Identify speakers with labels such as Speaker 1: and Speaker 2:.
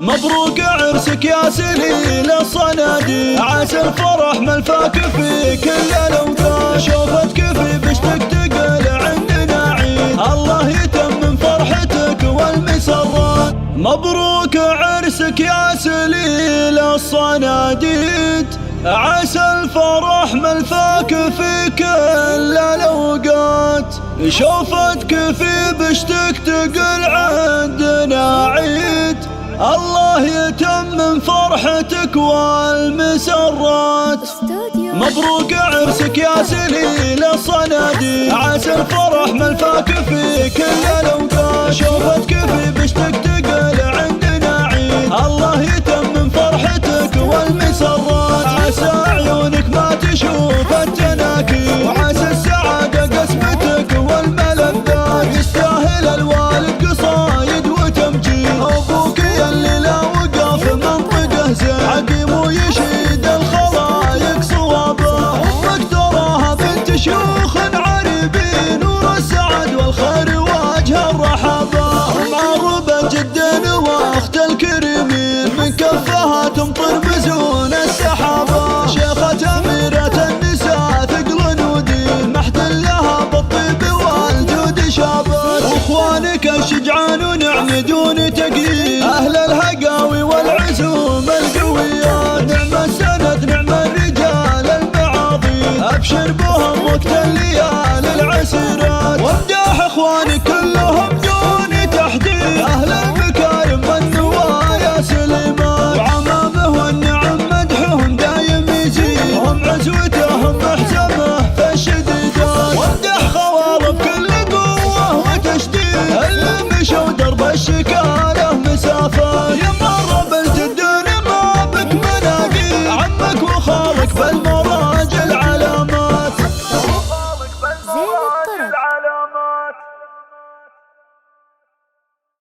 Speaker 1: مبروك عرسك يا سليل الصناديق، عسى الفرح ملفاك في كل الاوقات، شوفتك في بشتك تقل عندنا عيد، الله يتمم فرحتك والمسرات. مبروك عرسك يا سليل الصناديق، عسى الفرح ملفاك في كل الاوقات، شوفتك في بشتك تقل عندنا عيد، الله يتمم فرحتك والمسرات. مبروك عرسك يا سليل الصناديق، عسى الفرح ملفاك في كل الاوقات، شوفتك في بشتك تقل عندنا عيد، الله يتمم فرحتك والمسرات. عسى عيونك ما تشوف التناكي، وعسى السعادة قسمتك والملذات، يستاهل الوالد قصايد وتمجيد، ابوك يلي لا وقف منطقه زين، عقيم ويشيد الخلايق صوابه، امك تراها بنت شيوخ عريبين، نور السعد والخير وجه الرحابه، معروبه جدا واخت الكريمين، من كفها تمطر بزون السحابه، شيخة اميرة النساء ثقل ودين، محتل لها بالطيب والجود شابت، واخوانك الشجعان ونعم دون تقييد، اهل الهقاوي والعزوم القويات، نعم السند نعم الرجال المعاضين، ابشر بهم وقت الليالي العسيرات، وامدح اخوانك كلهم